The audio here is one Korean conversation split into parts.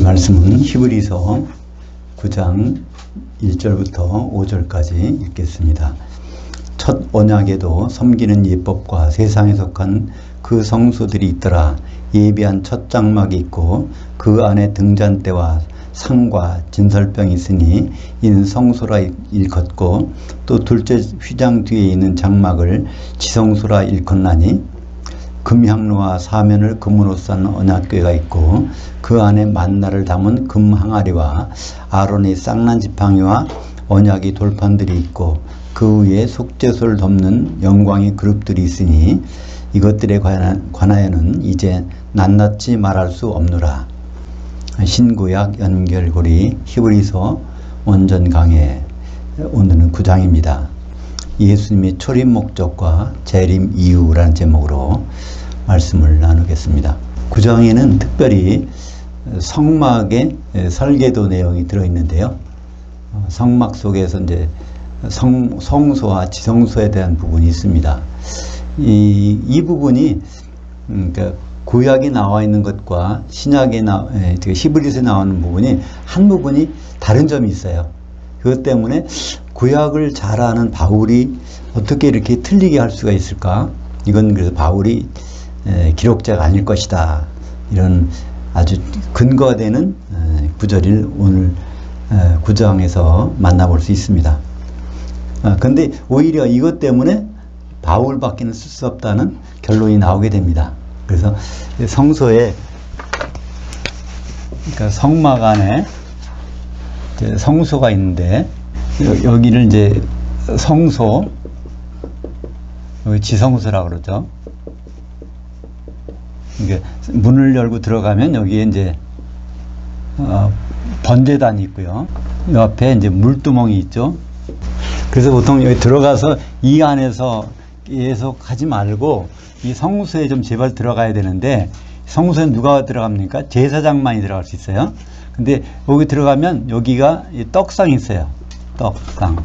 말씀은 히브리서 9장 1절부터 5절까지 읽겠습니다. 첫 언약에도 섬기는 예법과 세상에 속한 그 성소들이 있더라. 예비한 첫 장막이 있고 그 안에 등잔대와 상과 진설병이 있으니 이는 성소라 일컫고, 또 둘째 휘장 뒤에 있는 장막을 지성소라 일컫나니, 금향로와 사면을 금으로 싼 언약궤가 있고 그 안에 만나를 담은 금 항아리와 아론의 쌍난 지팡이와 언약의 돌판들이 있고 그 위에 속죄소를 덮는 영광의 그룹들이 있으니 이것들에 관하여는 이제 낱낱이 말할 수 없노라. 신구약 연결고리 히브리서 원전 강해, 오늘은 9장입니다. 예수님의 초림 목적과 재림 이유라는 제목으로 말씀을 나누겠습니다. 9장에는 특별히 성막의 설계도 내용이 들어있는데요. 성막 속에서 이제 성소와 지성소에 대한 부분이 있습니다. 이 부분이 그러니까 구약에 나와 있는 것과 신약에 히브리서에 나오는 부분이 한 부분이 다른 점이 있어요. 그것 때문에 구약을 잘 아는 바울이 어떻게 이렇게 틀리게 할 수가 있을까? 이건 그래서 바울이 기록자가 아닐 것이다, 이런 아주 근거가 되는 구절을 오늘 9장에서 만나볼 수 있습니다. 근데 오히려 이것 때문에 바울밖에는 쓸 수 없다는 결론이 나오게 됩니다. 그래서 성소에, 그러니까 성막 안에 성소가 있는데, 여기를 이제 성소, 여기 지성소라고 그러죠. 이게 문을 열고 들어가면 여기에 이제 번제단이 있고요. 옆에 이제 물두멍이 있죠. 그래서 보통 여기 들어가서 이 안에서 계속 하지 말고 이 성소에 좀 제발 들어가야 되는데, 성소에 누가 들어갑니까? 제사장만이 들어갈 수 있어요. 근데 여기 들어가면 여기가 떡상이 있어요. 떡상.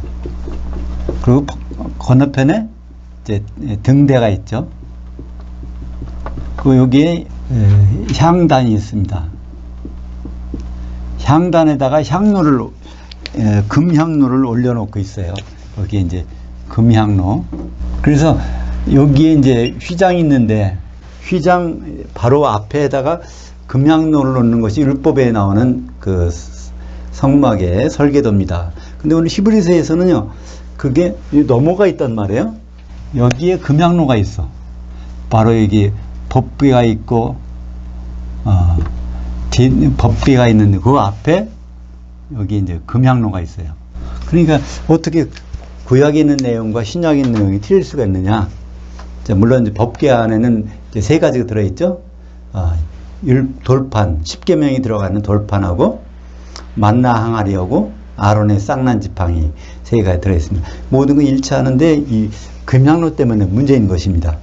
그리고 건너편에 이제 등대가 있죠. 그 여기에 향단이 있습니다. 향단에다가 향로를, 금향로를 올려놓고 있어요. 여기에 이제 금향로. 그래서 여기에 이제 휘장이 있는데, 휘장 바로 앞에다가 금향로를 놓는 것이 율법에 나오는 그 성막의 설계도입니다. 근데 오늘 히브리서에서는요, 그게 넘어가 있단 말이에요. 여기에 금향로가 있어. 바로 여기 법궤가 있고, 법궤가 있는데 그 앞에 여기 이제 금향로가 있어요. 그러니까 어떻게 구약에 있는 내용과 신약에 있는 내용이 틀릴 수가 있느냐? 자, 물론 이제 법궤 안에는 이제 세 가지가 들어있죠. 돌판, 10계명이 들어가는 돌판하고 만나 항아리하고 아론의 쌍난 지팡이 세 가지 들어있습니다. 모든 거 일치하는데 이 금향로 때문에 문제인 것입니다.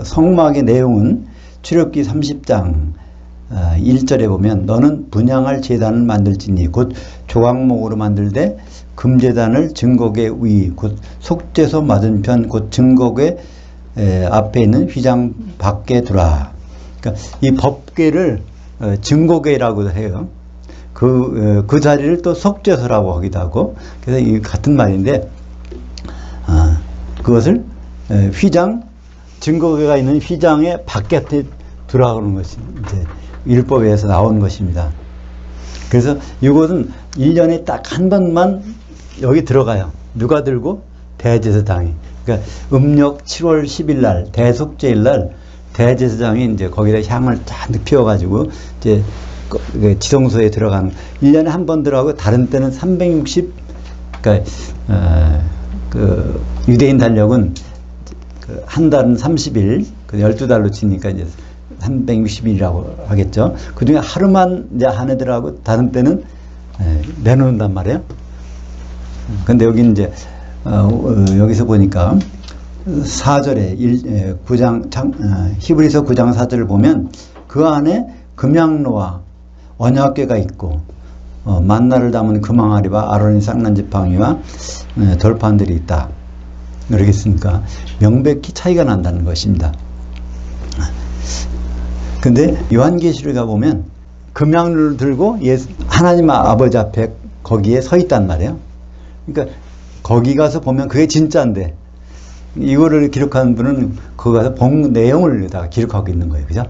성막의 내용은 출애굽기 30장 1절에 보면, 너는 분향할 제단을 만들지니 곧 조각목으로 만들되 금제단을 증거궤 위 곧 속죄소 맞은편 곧 증거궤 앞에 있는 휘장 밖에 두라. 그러니까 이 법궤를 증거궤라고도 해요. 그 자리를 또 속죄소라고 하기도 하고, 그래서 이 같은 말인데, 그것을 휘장, 증거궤가 있는 휘장의 바깥에 두라고 하는 것이 이제 율법에서 나온 것입니다. 그래서 이것은 1년에 딱 한 번만 여기 들어가요. 누가 들고? 대제사장이. 그러니까 음력 7월 10일 날, 대속죄일 날 대제사장이 이제 거기다 향을 잔뜩 피워가지고 이제 지성소에 들어가는, 1년에 한 번 들어가고, 다른 때는 360, 그러니까 그 유대인 달력은 한 달은 30일, 12달로 치니까 이제 360일이라고 하겠죠. 그 중에 하루만 이제 한 애들하고 다른 때는 내놓는단 말이에요. 근데 여기는 이제 여기서 보니까 4절에 히브리서 9장 4절을 보면 그 안에 금향로와 언약궤가 있고 만나를 담은 금항아리와 아론의 쌍난 지팡이와 돌판들이 있다. 그러겠습니까? 명백히 차이가 난다는 것입니다. 근데 요한계시록에 가보면 금양루를 들고 하나님 아버지 앞에 거기에 서 있단 말이에요. 그러니까 거기 가서 보면 그게 진짜인데 이거를 기록하는 분은 거기 가서 본 내용을 다 기록하고 있는 거예요. 그죠?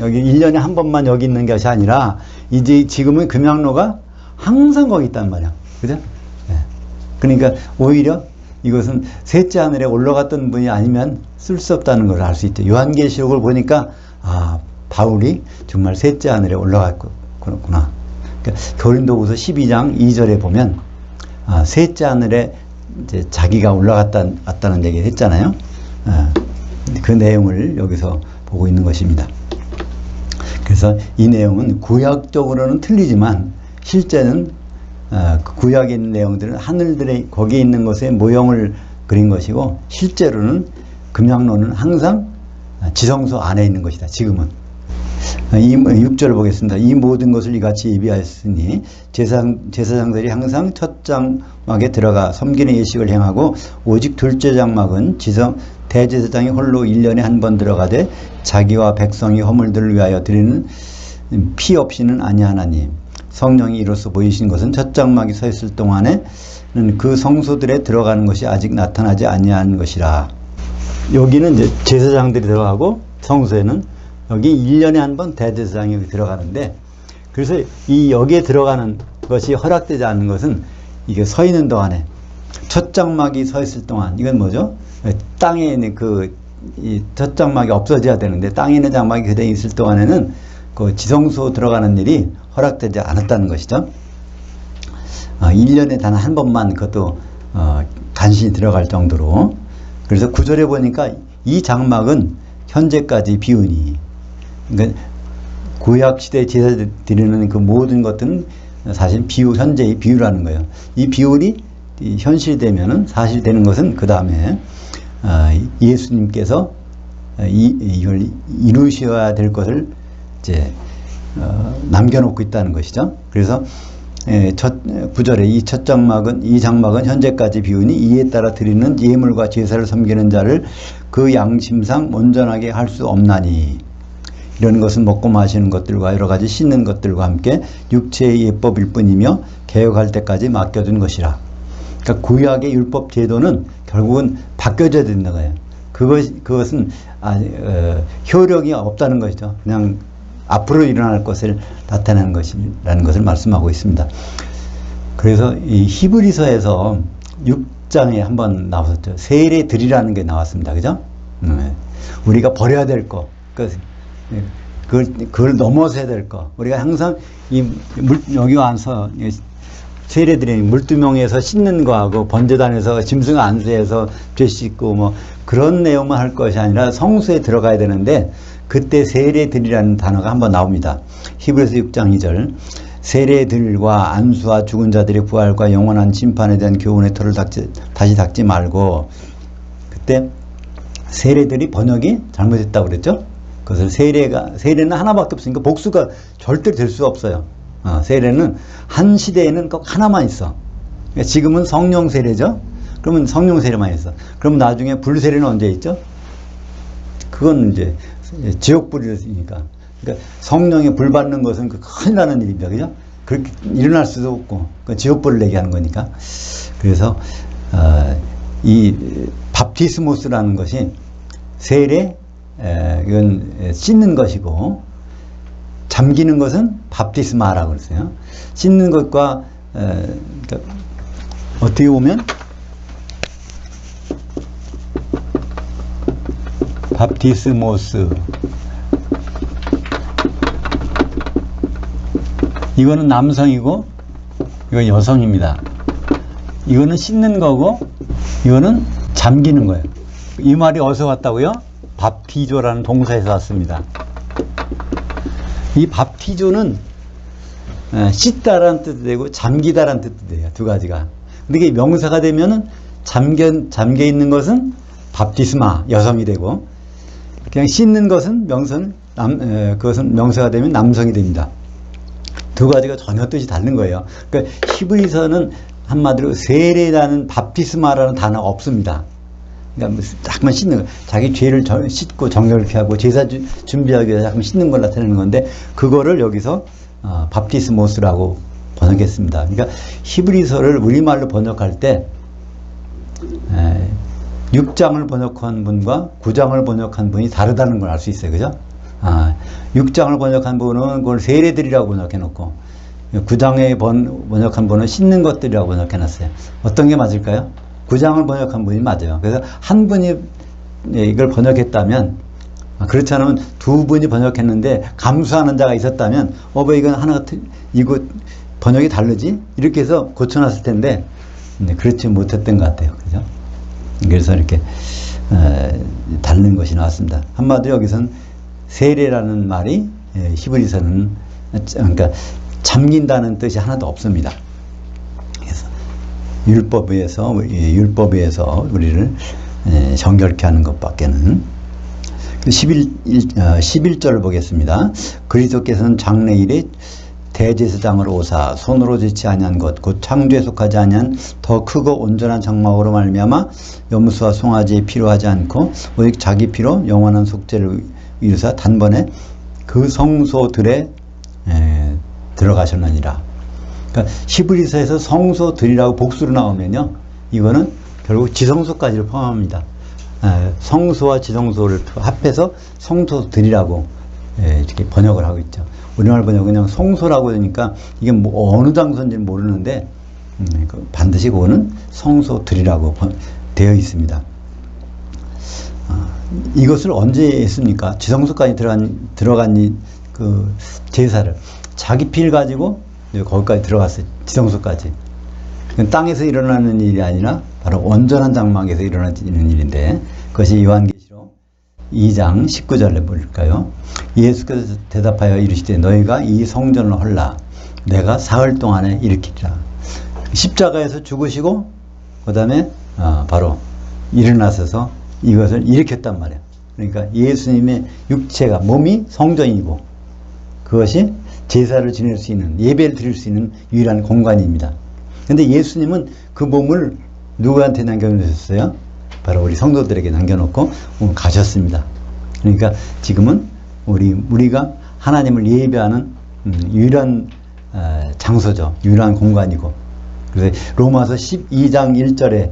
여기 1년에 한 번만 여기 있는 것이 아니라 이제 지금은 금양로가 항상 거기 있단 말이야. 그죠? 네. 그러니까 오히려 이것은 셋째 하늘에 올라갔던 분이 아니면 쓸 수 없다는 걸 알 수 있죠. 요한계시록을 보니까 바울이 정말 셋째 하늘에 올라갔구나. 그러니까 고린도후서 12장 2절에 보면 셋째 하늘에 이제 자기가 왔다는 얘기를 했잖아요. 그 내용을 여기서 보고 있는 것입니다. 그래서 이 내용은 구약적으로는 틀리지만 실제는 그 구약에 있는 내용들은 하늘들의 거기에 있는 것의 모형을 그린 것이고 실제로는 금양로는 항상 지성소 안에 있는 것이다. 지금은. 6절을 보겠습니다. 이 모든 것을 이같이 예비하였으니 제사장들이 항상 첫 장막에 들어가 섬기는 예식을 행하고 오직 둘째 장막은 대제사장이 홀로 1년에 한 번 들어가되 자기와 백성이 허물들을 위하여 드리는 피 없이는 아니하나니 성령이 이로써 보이신 것은 첫 장막이 서 있을 동안에는 그 성소들에 들어가는 것이 아직 나타나지 아니한 것이라. 여기는 이제 제사장들이 들어가고 성소에는 여기 1년에 한 번 대제사장이 들어가는데 그래서 여기에 들어가는 것이 허락되지 않는 것은 이게 서 있는 동안에 첫 장막이 서 있을 동안 이건 뭐죠? 땅에 있는 이 첫 장막이 없어져야 되는데 땅에 있는 장막이 그대로 있을 동안에는 그 지성소 들어가는 일이 허락되지 않았다는 것이죠. 1년에 단 한 번만 그것도 간신히 들어갈 정도로. 그래서 9절에 보니까 이 장막은 현재까지 비우니, 그러니까 구약시대 제사 드리는 그 모든 것들은 사실 현재의 비유라는 거예요. 이 비율이 현실되면은 사실되는 것은 그 다음에 예수님께서 이걸 이루셔야 될 것을 이제 남겨놓고 있다는 것이죠. 그래서 9절에 이 장막은 현재까지 비우니 이에 따라 드리는 예물과 제사를 섬기는 자를 그 양심상 온전하게 할 수 없나니 이런 것은 먹고 마시는 것들과 여러 가지 씻는 것들과 함께 육체의 예법일 뿐이며 개혁할 때까지 맡겨둔 것이라. 그러니까 구약의 율법 제도는 결국은 바뀌어져야 된다고 해요. 그것은 효력이 없다는 것이죠. 그냥 앞으로 일어날 것을 나타내는 것이라는 것을 말씀하고 있습니다. 그래서 이 히브리서에서 6장에 한번 나왔었죠. 세례들이라는 게 나왔습니다. 그죠? 우리가 버려야 될 거, 그걸 넘어서야 될 거. 우리가 항상 여기 와서 세례들이 물두멍에서 씻는 거하고 번제단에서 짐승 안수해서 죄 씻고 뭐 그런 내용만 할 것이 아니라 성소에 들어가야 되는데 그때 세례들이라는 단어가 한번 나옵니다. 히브리서 6장 2절 세례들과 안수와 죽은 자들의 부활과 영원한 심판에 대한 교훈의 털을 다시 닦지 말고, 그때 세례들이 번역이 잘못했다고 그랬죠. 그것을 세례는 하나밖에 없으니까 복수가 절대로 될 수가 없어요. 세례는 한 시대에는 꼭 하나만 있어. 그러니까 지금은 성령 세례죠. 그러면 성령 세례만 있어. 그럼 나중에 불세례는 언제 있죠? 그건 이제 지옥불이니까. 그러니까 성령에 불 받는 것은 큰일 나는 일입니다. 그죠? 그렇게 일어날 수도 없고, 지옥불을 얘기하는 거니까. 그래서, 이 밥티스모스라는 것이 세례, 이건 씻는 것이고, 잠기는 것은 밥티스마라고 그랬어요. 씻는 것과, 그러니까 어떻게 보면, 밥티스모스, 이거는 남성이고 이건 여성입니다. 이거는 씻는 거고 이거는 잠기는 거예요. 이 말이 어디서 왔다고요? 밥티조라는 동사에서 왔습니다. 이 밥티조는 씻다라는 뜻도 되고 잠기다라는 뜻도 돼요. 두 가지가. 근데 이게 명사가 되면은 잠겨 있는 것은 밥티스마, 여성이 되고, 그냥 씻는 것은 그것은 명사가 되면 남성이 됩니다. 두 가지가 전혀 뜻이 다른 거예요. 그러니까 히브리서는 한마디로 세례라는 밥티스마라는 단어가 없습니다. 그러니까 잠깐 씻는 거, 자기 죄를 씻고 정결케 하고 제사 준비하기 위해서 잠깐 씻는 걸 나타내는 건데, 그거를 여기서 밥티스모스라고 번역했습니다. 그러니까 히브리서를 우리말로 번역할 때 6장을 번역한 분과 9장을 번역한 분이 다르다는 걸 알 수 있어요. 그죠? 6장을 번역한 분은 그걸 세례들이라고 번역해 놓고, 9장에 번역한 분은 씻는 것들이라고 번역해 놨어요. 어떤 게 맞을까요? 9장을 번역한 분이 맞아요. 그래서 한 분이 이걸 번역했다면, 그렇지 않으면 두 분이 번역했는데 감수하는 자가 있었다면, 왜 이건 하나가 이거 번역이 다르지? 이렇게 해서 고쳐놨을 텐데, 그렇지 못했던 것 같아요. 그죠? 그래서 이렇게 다른 것이 나왔습니다. 한마디로 여기서는 세례라는 말이 히브리서는, 그러니까 잠긴다는 뜻이 하나도 없습니다. 그래서 율법에서 우리를 정결케 하는 것밖에는. 11절을 보겠습니다. 그리스도께서는 장래일에 대제사장으로 오사 손으로 짓지 아니한 것 곧 창조에 속하지 아니한 더 크고 온전한 장막으로 말미암아 염소와 송아지에 필요하지 않고 오직 자기 피로 영원한 속죄를 이루사 단번에 그 성소들에 들어가셨느니라. 그러니까 히브리서에서 성소들이라고 복수로 나오면요, 이거는 결국 지성소까지를 포함합니다. 성소와 지성소를 합해서 성소들이라고 이렇게 번역을 하고 있죠. 우리말 번역은 그냥 성소라고 하니까 이게 뭐 어느 장소인지는 모르는데, 반드시 그거는 성소들이라고 되어 있습니다. 이것을 언제 했습니까? 지성소까지 들어간 그 제사를 자기 피를 가지고 거기까지 들어갔어요. 지성소까지. 땅에서 일어나는 일이 아니라 바로 온전한 장막에서 일어나는 일인데, 그것이 요한계시록 2장 19절에 볼까요? 예수께서 대답하여 이르시되 너희가 이 성전을 헐라 내가 사흘 동안에 일으키리라. 십자가에서 죽으시고 그 다음에 바로 일어나셔서 이것을 일으켰단 말이에요. 그러니까 예수님의 육체가, 몸이 성전이고 그것이 제사를 지낼 수 있는, 예배를 드릴 수 있는 유일한 공간입니다. 그런데 예수님은 그 몸을 누구한테 남겨놓으셨어요? 바로 우리 성도들에게 남겨놓고 가셨습니다. 그러니까 지금은 우리가 하나님을 예배하는 유일한 장소죠. 유일한 공간이고. 그래서 로마서 12장 1절에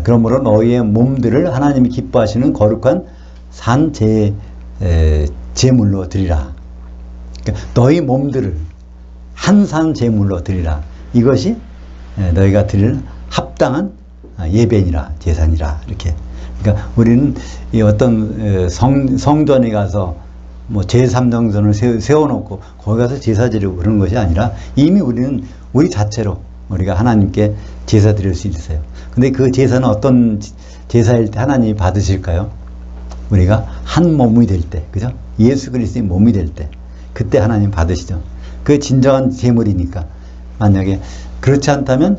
그러므로 너희의 몸들을 하나님이 기뻐하시는 거룩한 산 제물로 드리라. 그러니까 너희 몸들을 한산 제물로 드리라. 이것이 너희가 드릴 합당한 예배니라, 제사니라. 이렇게. 그러니까 우리는 이 어떤 성전에 가서 뭐 제3정전을 세워놓고 거기 가서 제사 드리고 그런 것이 아니라 이미 우리는 우리 자체로 우리가 하나님께 제사 드릴 수 있어요. 근데 그 제사는 어떤 제사일 때 하나님이 받으실까요? 우리가 한 몸이 될 때, 그죠? 예수 그리스도의 몸이 될 때, 그때 하나님 받으시죠. 그게 진정한 제물이니까. 만약에 그렇지 않다면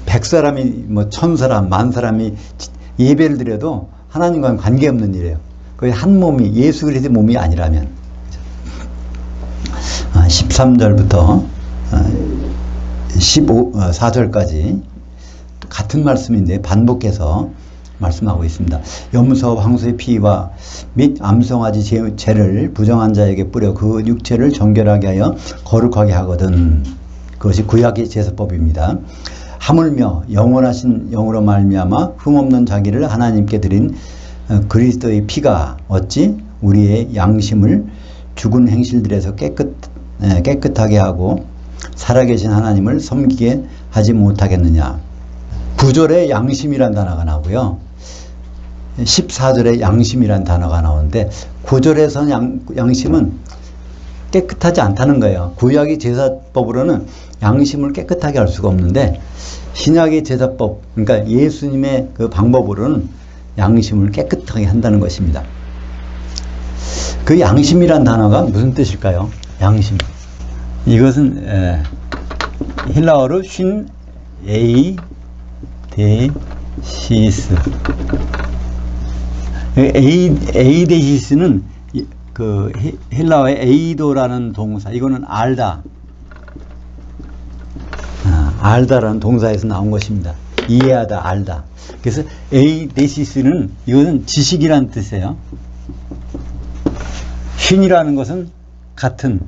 100사람이 뭐 1000사람, 10,000사람이 예배를 드려도 하나님과는 관계없는 일이에요. 거의 한 몸이 예수 그리스도의 몸이 아니라면. 13절부터 14절까지 같은 말씀인데 반복해서 말씀하고 있습니다. 염소와 황소의 피와 및 암송아지 죄를 부정한 자에게 뿌려 그 육체를 정결하게 하여 거룩하게 하거든. 그것이 구약의 제사법입니다. 하물며 영원하신 영으로 말미암아 흠없는 자기를 하나님께 드린 그리스도의 피가 어찌 우리의 양심을 죽은 행실들에서 깨끗하게 하고 살아계신 하나님을 섬기게 하지 못하겠느냐. 9절에 양심이란 단어가 나오고요. 14절에 양심이란 단어가 나오는데 9절에서 양심은 깨끗하지 않다는 거예요. 구약의 제사법으로는 양심을 깨끗하게 할 수가 없는데 신약의 제사법, 그러니까 예수님의 그 방법으로는 양심을 깨끗하게 한다는 것입니다. 그 양심이란 단어가 무슨 뜻일까요? 양심. 이것은 헬라어로 쉰 에이데시스. 에이데시스는 그 헬라어의 에이도라는 동사, 이거는 알다라는 동사에서 나온 것입니다. 이해하다, 알다. 그래서 에이데시스는 이것은 지식이라는 뜻이에요. 신이라는 것은 같은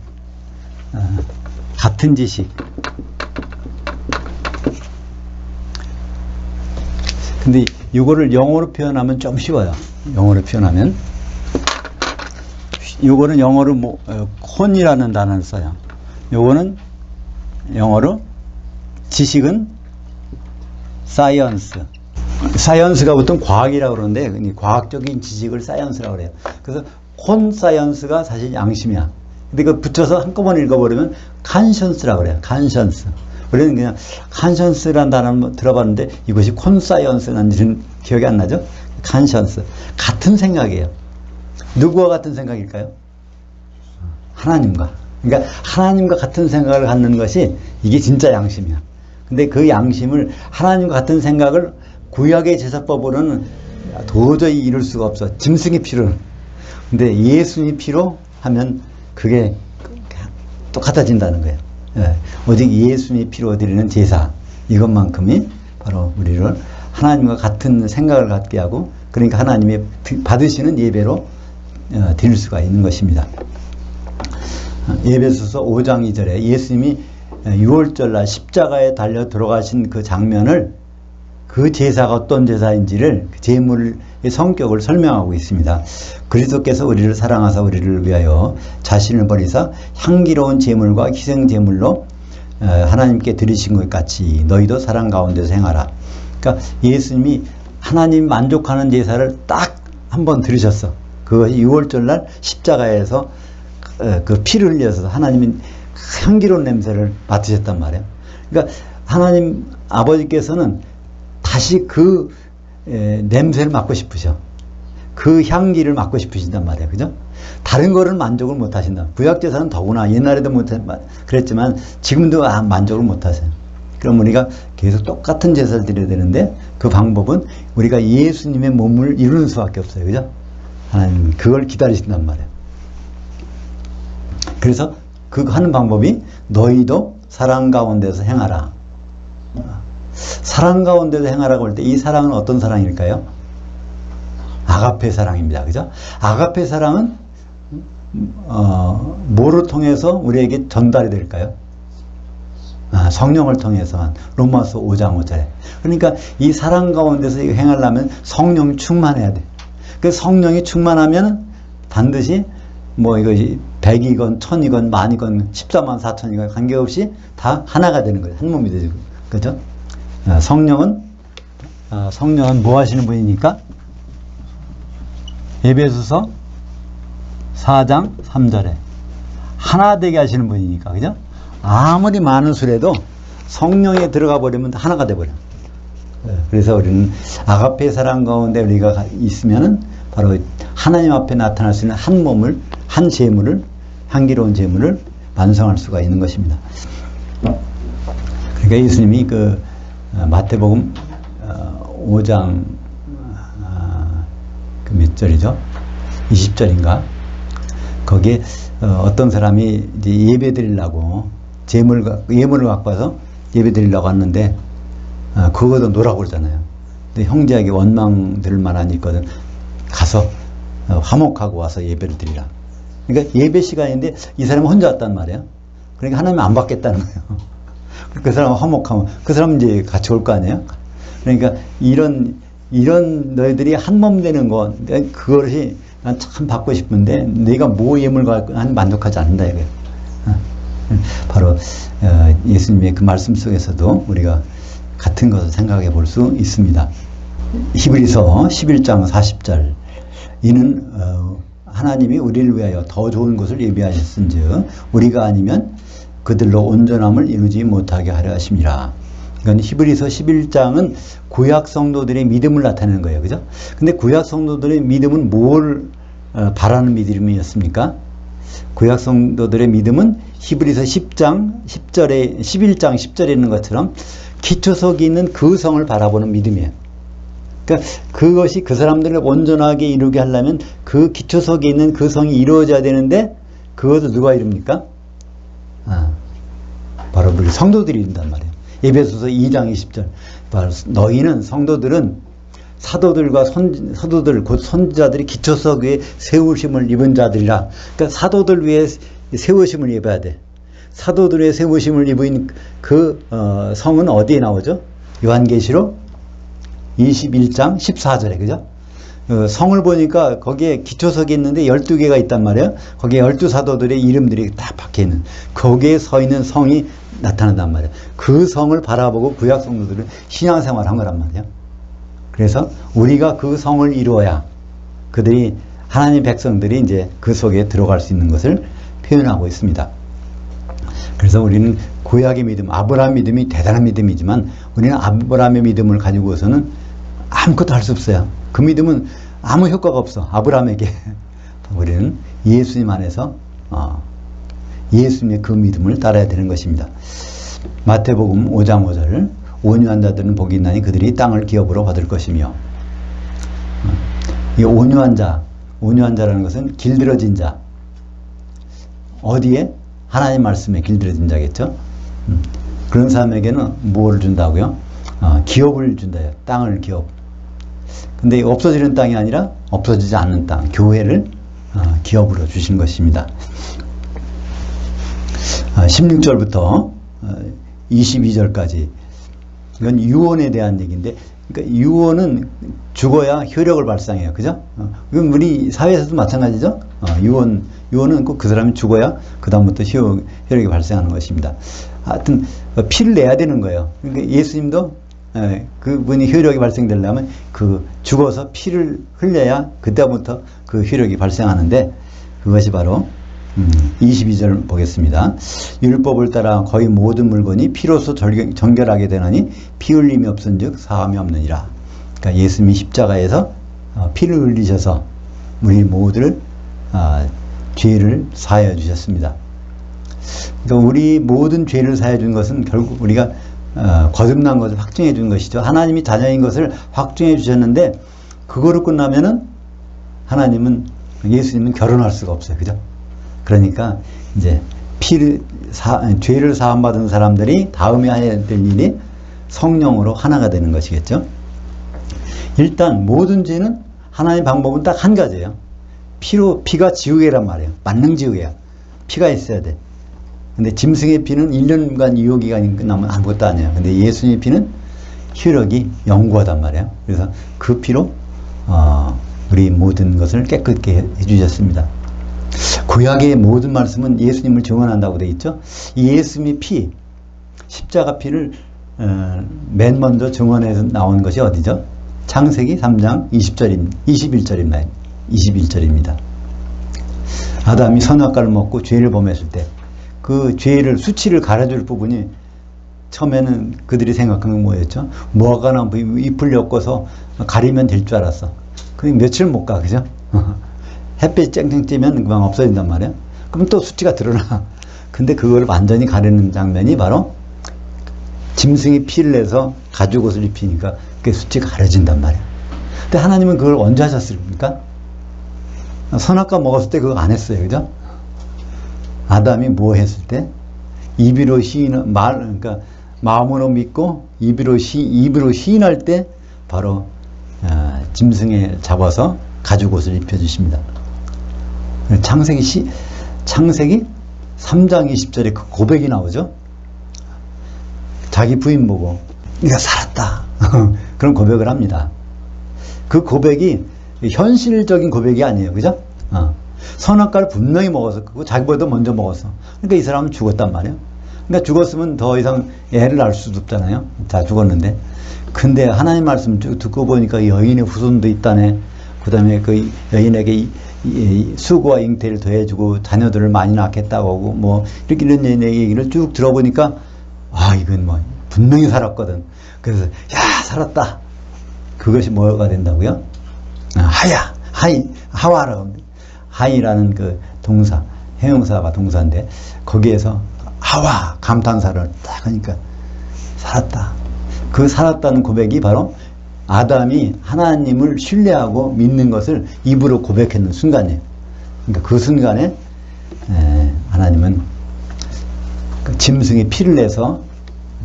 지식. 근데 이거를 영어로 표현하면 좀 쉬워요. 영어로 표현하면 요거는 영어로 콘이라는 단어를 써요. 요거는 영어로 지식은 사이언스. 사이언스가 보통 과학이라고 그러는데 과학적인 지식을 사이언스라고 그래요. 그래서 콘 사이언스가 사실 양심이야. 근데 그 붙여서 한꺼번에 읽어버리면 칸션스라고 그래요. 칸션스. 우리는 그냥 칸션스라는 단어를 들어봤는데 이것이 콘 사이언스라는 이런 기억이 안 나죠? 칸션스. 같은 생각이에요. 누구와 같은 생각일까요? 하나님과. 그러니까 하나님과 같은 생각을 갖는 것이 이게 진짜 양심이야. 근데 그 양심을 하나님과 같은 생각을 구약의 제사법으로는 도저히 이룰 수가 없어. 짐승이 필요해. 근데 예수님이 피로 하면 그게 똑같아진다는 거예요. 예. 오직 예수님이 피로 드리는 제사 이것만큼이 바로 우리를 하나님과 같은 생각을 갖게 하고 그러니까 하나님이 받으시는 예배로 드릴 수가 있는 것입니다. 에베소서 5장 2절에 예수님이 6월절 날 십자가에 달려 들어가신 그 장면을 그 제사가 어떤 제사인지를 그 제물의 성격을 설명하고 있습니다. 그리스도께서 우리를 사랑하사 우리를 위하여 자신을 버리사 향기로운 제물과 희생 제물로 하나님께 드리신 것 같이 너희도 사랑 가운데서 행하라. 그러니까 예수님이 하나님 만족하는 제사를 딱 한 번 들으셨어. 그것이 6월절 날 십자가에서 그 피를 흘려서 하나님이 향기로운 냄새를 맡으셨단 말이에요. 그러니까 하나님 아버지께서는 다시 그 냄새를 맡고 싶으셔. 그 향기를 맡고 싶으신단 말이에요. 그죠? 다른 거를 만족을 못 하신다. 구약제사는 더구나 옛날에도 그랬지만 지금도 만족을 못 하세요. 그럼 우리가 계속 똑같은 제사를 드려야 되는데 그 방법은 우리가 예수님의 몸을 이루는 수밖에 없어요. 그죠? 하나님 그걸 기다리신단 말이에요. 그래서 그 하는 방법이 너희도 사랑 가운데서 행하라. 사랑 가운데서 행하라고 할 때 이 사랑은 어떤 사랑일까요? 아가페 사랑입니다. 그죠? 아가페 사랑은 뭐를 통해서 우리에게 전달이 될까요? 성령을 통해서 로마서 5장 5절에. 그러니까 이 사랑 가운데서 행하려면 성령이 충만해야 돼. 그 성령이 충만하면 반드시 뭐 이것이 100이건 1000이건 10,000이건 14만 4천이건 관계없이 다 하나가 되는 거예요. 한 몸이 되죠. 그죠? 성령은 뭐 하시는 분이니까? 에베소서 4장 3절에 하나 되게 하시는 분이니까. 그죠? 아무리 많은 수래도 성령에 들어가 버리면 하나가 돼 버려. 그래서 우리는 아가페 사랑 가운데 우리가 있으면은 바로 하나님 앞에 나타날 수 있는 한 몸을, 한 제물을, 향기로운 제물을 완성할 수가 있는 것입니다. 그러니까 예수님이 그 마태복음 5장 그 몇 절이죠? 20절인가? 거기에 어떤 사람이 이제 예배 드리려고 예물을 갖고 와서 예배 드리려고 왔는데 그거도 노라고 그러잖아요. 근데 형제에게 원망 들을 만한 있거든. 가서 화목하고 와서 예배를 드리라. 그러니까 예배 시간인데 이 사람은 혼자 왔단 말이에요. 그러니까 하나님 안 받겠다는 거예요. 그 사람은 화목하면 그 사람은 이제 같이 올 거 아니에요. 그러니까 이런 너희들이 한 몸 되는 거 그것이 난 참 받고 싶은데 내가 뭐 예물 갖고 난 만족하지 않는다 이거예요. 바로 예수님의 그 말씀 속에서도 우리가 같은 것을 생각해 볼 수 있습니다. 히브리서 11장 40절 이는 하나님이 우리를 위하여 더 좋은 것을 예비하셨은즉 우리가 아니면 그들로 온전함을 이루지 못하게 하려 하심이라. 그러니까 히브리서 11장은 구약 성도들의 믿음을 나타내는 거예요. 그죠? 근데 구약 성도들의 믿음은 뭘 바라는 믿음이었습니까? 구약 성도들의 믿음은 히브리서 10장 10절에 11장 10절에 있는 것처럼 기초석이 있는 그 성을 바라보는 믿음이에요. 그러니까 그것이 그 사람들을 온전하게 이루게 하려면 그 기초석에 있는 그 성이 이루어져야 되는데 그것을 누가 이룹니까? 바로 우리 성도들이 이룬단 말이에요. 에베소서 2장 20절. 너희는 성도들은 사도들과 사도들 곧 선지자들이 기초석 위에 세우심을 입은 자들이라. 그러니까 사도들 위에 세우심을 입어야 돼. 사도들의 세우심을 입은 그 성은 어디에 나오죠? 요한계시록 21장 14절에, 그죠? 성을 보니까 거기에 기초석이 있는데 12개가 있단 말이에요. 거기에 12사도들의 이름들이 딱 박혀있는, 거기에 서 있는 성이 나타난단 말이에요. 그 성을 바라보고 구약 성도들은 신앙생활을 한 거란 말이에요. 그래서 우리가 그 성을 이루어야 그들이, 하나님 백성들이 이제 그 속에 들어갈 수 있는 것을 표현하고 있습니다. 그래서 우리는 구약의 믿음, 아브라함 믿음이 대단한 믿음이지만 우리는 아브라함의 믿음을 가지고서는 아무것도 할 수 없어요. 그 믿음은 아무 효과가 없어, 아브라함에게. 우리는 예수님 안에서 예수님의 그 믿음을 따라야 되는 것입니다. 마태복음 5장 5절, 온유한 자들은 복이 있나니 그들이 땅을 기업으로 받을 것이며. 이 온유한 자라는 것은 길들어진 자. 어디에? 하나님 말씀에 길들여진 자겠죠. 그런 사람에게는 무엇을 준다고요? 기업을 준다요. 땅을 기업. 근데 없어지는 땅이 아니라 없어지지 않는 땅, 교회를 기업으로 주신 것입니다. 16절부터 22절까지 이건 유언에 대한 얘기인데, 그러니까 유언은 죽어야 효력을 발생해요. 그죠? 이건 우리 사회에서도 마찬가지죠? 유언은 꼭 그 사람이 죽어야 그다음부터 효력이 발생하는 것입니다. 하여튼, 피를 내야 되는 거예요. 그러니까 예수님도 그분이 효력이 발생되려면 죽어서 피를 흘려야 그때부터 그 효력이 발생하는데, 그것이 바로 22절 보겠습니다. 율법을 따라 거의 모든 물건이 피로서 정결하게 되나니 피 흘림이 없은즉 사함이 없느니라. 그러니까 예수님이 십자가에서 피를 흘리셔서 우리 모두를 죄를 사하여 주셨습니다. 그러니까 우리 모든 죄를 사하여 준 것은 결국 우리가 거듭난 것을 확증해 준 것이죠. 하나님이 자녀인 것을 확증해 주셨는데, 그거로 끝나면은 예수님은 결혼할 수가 없어요. 그죠? 그러니까 이제 죄를 사함받은 사람들이 다음에 해야 될 일이 성령으로 하나가 되는 것이겠죠. 일단 모든 죄는 하나님의 방법은 딱 한 가지예요. 피가 지우개란 말이에요. 만능 지우개야. 피가 있어야 돼. 근데 짐승의 피는 1년간 유효기간이 끝나면 아무것도 아니에요. 근데 예수님의 피는 효력이 영구하단 말이에요. 그래서 그 피로 우리 모든 것을 깨끗게 해주셨습니다. 구약의 모든 말씀은 예수님을 증언한다고 되어 있죠. 이 예수님의 피, 십자가 피를 맨 먼저 증언해서 나온 것이 어디죠? 창세기 3장 21절입니다. 아담이 선악과를 먹고 죄를 범했을 때 그 죄를, 수치를 가려줄 부분이 처음에는 그들이 생각한 건 뭐였죠? 무화과나무 잎을 엮어서 가리면 될 줄 알았어. 그게 며칠 못 가, 그죠? 햇빛이 쨍쨍 찌면 그만 없어진단 말이야. 그럼 또 수치가 드러나. 근데 그걸 완전히 가리는 장면이 바로 짐승이 피를 내서 가죽 옷을 입히니까 그게 수치가 가려진단 말이야. 근데 하나님은 그걸 언제 하셨습니까? 선악과 먹었을 때 그거 안 했어요. 그죠? 아담이 뭐 했을 때? 입으로 그러니까 마음으로 믿고 입으로 시인할 때 바로 짐승에 잡아서 가죽 옷을 입혀주십니다. 창세기 3장 20절에 그 고백이 나오죠. 자기 부인 보고 네가 살았다. 그런 고백을 합니다. 그 고백이 현실적인 고백이 아니에요. 그죠? 선악과를 분명히 먹었어. 그리고 자기보다 먼저 먹었어. 그러니까 이 사람은 죽었단 말이에요. 그러니까 죽었으면 더 이상 애를 낳을 수도 없잖아요. 다 죽었는데. 근데 하나님 말씀 쭉 듣고 보니까 여인의 후손도 있다네. 그 다음에 그 여인에게 수고와 잉태를 더해주고 자녀들을 많이 낳겠다고 하고 뭐 이렇게 이런 얘기를 쭉 들어보니까 이건 뭐 분명히 살았거든. 그래서 살았다. 그것이 뭐가 된다고요? 하와라고 합니다. 하이라는 그 동사, 형용사가 동사인데 거기에서 하와 감탄사를 딱 하니까 살았다. 그 살았다는 고백이 바로 아담이 하나님을 신뢰하고 믿는 것을 입으로 고백했는 순간이에요. 그러니까 그 순간에 하나님은 그 짐승의 피를 내서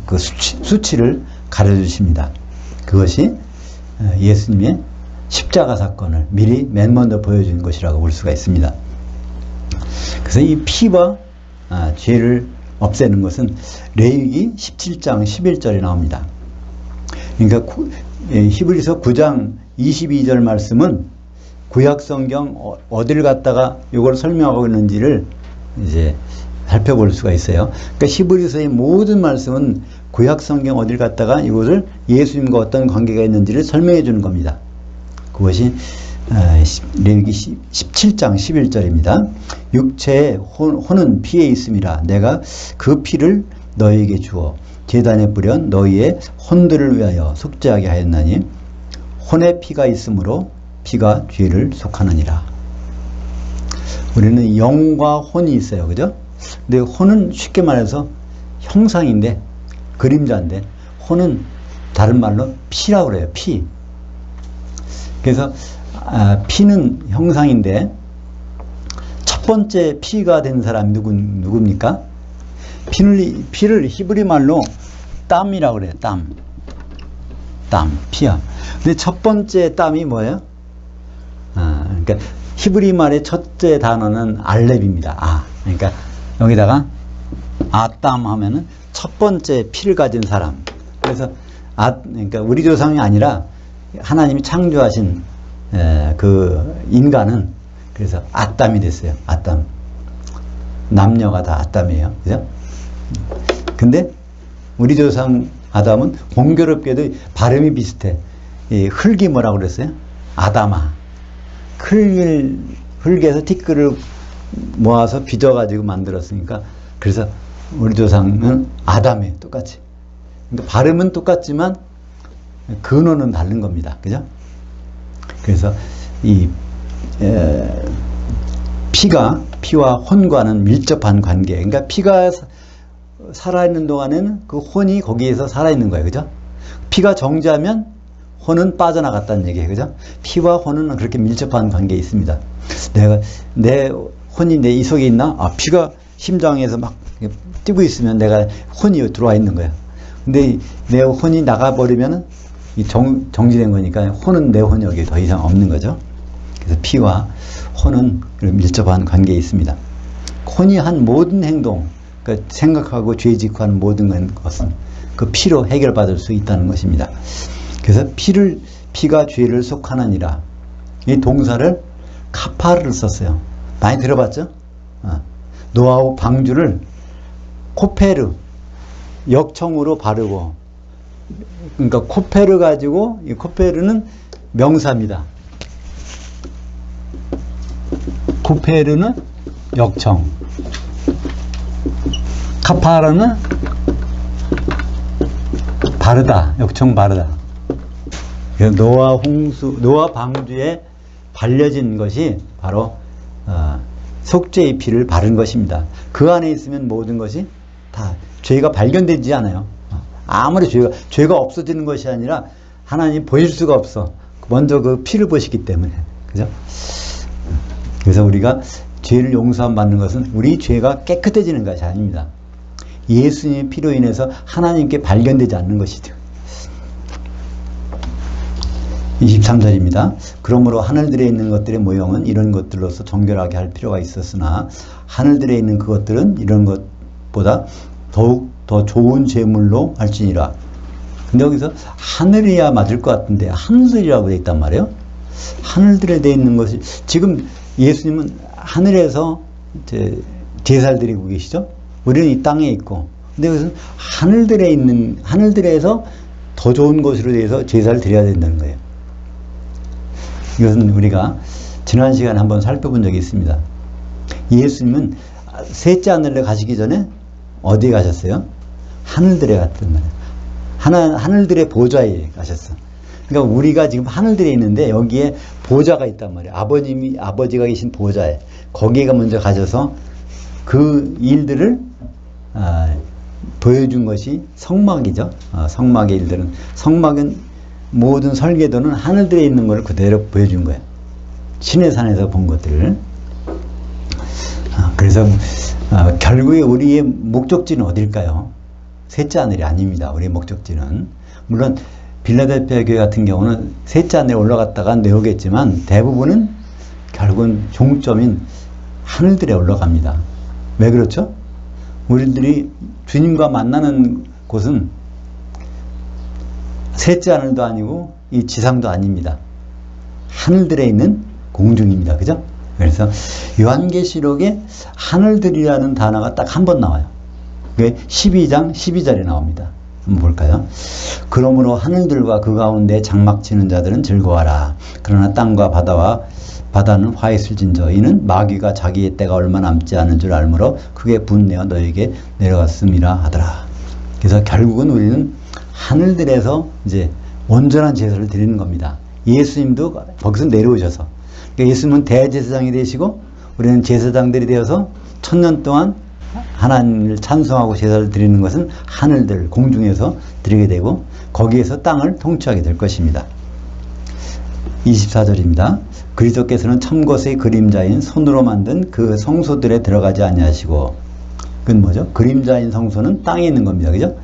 그 수치를 가려주십니다. 그것이 예수님의 십자가 사건을 미리 맨 먼저 보여준 것이라고 볼 수가 있습니다. 그래서 이 피와 죄를 없애는 것은 레위기 17장 11절에 나옵니다. 그러니까 히브리서 9장 22절 말씀은 구약성경 어디를 갖다가 이걸 설명하고 있는지를 이제 살펴볼 수가 있어요. 그러니까 히브리서의 모든 말씀은 구약성경 어디를 갖다가 이것을 예수님과 어떤 관계가 있는지를 설명해 주는 겁니다. 그것이 레위기 17장 11절입니다. 육체의 혼은 피에 있음이라 내가 그 피를 너희에게 주어 제단에 뿌려 너희의 혼들을 위하여 속죄하게 하였나니 혼에 피가 있으므로 피가 죄를 속하느니라. 우리는 영과 혼이 있어요. 그죠? 근데 혼은 쉽게 말해서 형상인데 그림자인데 혼은 다른 말로 피라고 그래요. 피. 그래서 피는 형상인데 첫 번째 피가 된 사람이 누굽니까? 피를 히브리 말로 땀이라고 그래요. 땀, 피야. 근데 첫 번째 땀이 뭐예요? 그러니까 히브리 말의 첫째 단어는 알렙입니다. 그러니까 여기다가 아땀 하면은 첫 번째 피를 가진 사람. 그래서 그러니까 우리 조상이 아니라 하나님이 창조하신 그 인간은 그래서 아담이 됐어요. 아담. 남녀가 다 아담이에요. 그죠? 근데 우리 조상 아담은 공교롭게도 발음이 비슷해. 이 흙이 뭐라고 그랬어요? 아담아. 흙에서 티끌을 모아서 빚어가지고 만들었으니까 그래서 우리 조상은 아담이에요. 똑같이. 그러니까 발음은 똑같지만 근원은 다른 겁니다. 그죠? 그래서 이 피와 혼과는 밀접한 관계. 그러니까 피가 살아있는 동안에는 그 혼이 거기에서 살아있는 거예요. 그죠? 피가 정지하면 혼은 빠져나갔다는 얘기예요. 그죠? 피와 혼은 그렇게 밀접한 관계에 있습니다. 내 혼이 내 이 속에 있나? 피가 심장에서 막 뛰고 있으면 내가 혼이 들어와 있는 거예요. 근데 내 혼이 나가버리면 정지된 거니까 혼은 내 혼이 여기 더 이상 없는 거죠. 그래서 피와 혼은 밀접한 관계에 있습니다. 혼이 한 모든 행동, 그러니까 생각하고 죄짓고 하는 모든 것은 그 피로 해결받을 수 있다는 것입니다. 그래서 피가 죄를 속하느니라. 이 동사를 카파르를 썼어요. 많이 들어봤죠? 노하우 방주를 코페르, 역청으로 바르고, 그러니까 코페르 가지고, 이 코페르는 명사입니다. 코페르는 역청, 카파르는 바르다, 역청 바르다. 그래서 노아 방주에 발려진 것이 바로 속죄의 피를 바른 것입니다. 그 안에 있으면 모든 것이 다 죄가 발견되지 않아요. 아무리 죄가 없어지는 것이 아니라 하나님 보실 수가 없어. 먼저 그 피를 보시기 때문에. 그죠? 그래서 우리가 죄를 용서함 받는 것은 우리 죄가 깨끗해지는 것이 아닙니다. 예수님의 피로 인해서 하나님께 발견되지 않는 것이죠. 23절입니다. 그러므로 하늘들에 있는 것들의 모형은 이런 것들로서 정결하게 할 필요가 있었으나 하늘들에 있는 그것들은 이런 것보다 더욱 더 좋은 제물로 할지니라. 근데 여기서 하늘이야 맞을 것 같은데 하늘이라고 되어 있단 말이에요. 하늘들에 되어 있는 것이 지금 예수님은 하늘에서 제사를 드리고 계시죠. 우리는 이 땅에 있고, 근데 여기서 하늘들에서 더 좋은 곳으로 대해서 제사를 드려야 된다는 거예요. 이것은 우리가 지난 시간에 한번 살펴본 적이 있습니다. 예수님은 셋째 하늘에 가시기 전에 어디에 가셨어요? 하늘들에 갔단 말이에요. 하늘들의 보좌에 가셨어. 그러니까 우리가 지금 하늘들에 있는데 여기에 보좌가 있단 말이에요. 아버지가 계신 보좌에. 거기에 먼저 가셔서 그 일들을 보여준 것이 성막이죠. 성막의 일들은. 성막은 모든 설계도는 하늘들에 있는 걸 그대로 보여준 거예요. 신의 산에서 본 것들을. 그래서 결국에 우리의 목적지는 어딜까요? 셋째 하늘이 아닙니다. 우리의 목적지는. 물론 빌라델피아 교회 같은 경우는 셋째 하늘에 올라갔다가 내오겠지만 대부분은 결국은 종점인 하늘들에 올라갑니다. 왜 그렇죠? 우리들이 주님과 만나는 곳은 셋째 하늘도 아니고 이 지상도 아닙니다. 하늘들에 있는 공중입니다. 그죠? 그래서 요한계시록에 하늘들이라는 단어가 딱 한 번 나와요. 그게 12장 12절에 나옵니다. 한번 볼까요? 그러므로 하늘들과 그 가운데 장막 치는 자들은 즐거워하라. 그러나 땅과 바다는 화 있을진저 이는 마귀가 자기의 때가 얼마 남지 않은 줄 알므로 크게 분내어 너에게 내려갔음이라 하더라. 그래서 결국은 우리는 하늘들에서 이제 온전한 제사를 드리는 겁니다. 예수님도 거기서 내려오셔서, 그러니까 예수님은 대제사장이 되시고 우리는 제사장들이 되어서 1000년 동안 하나님을 찬송하고 제사를 드리는 것은 하늘들 공중에서 드리게 되고 거기에서 땅을 통치하게 될 것입니다. 24절입니다. 그리스도께서는 참것의 그림자인 손으로 만든 그 성소들에 들어가지 아니하시고, 그건 뭐죠? 그림자인 성소는 땅에 있는 겁니다. 그죠?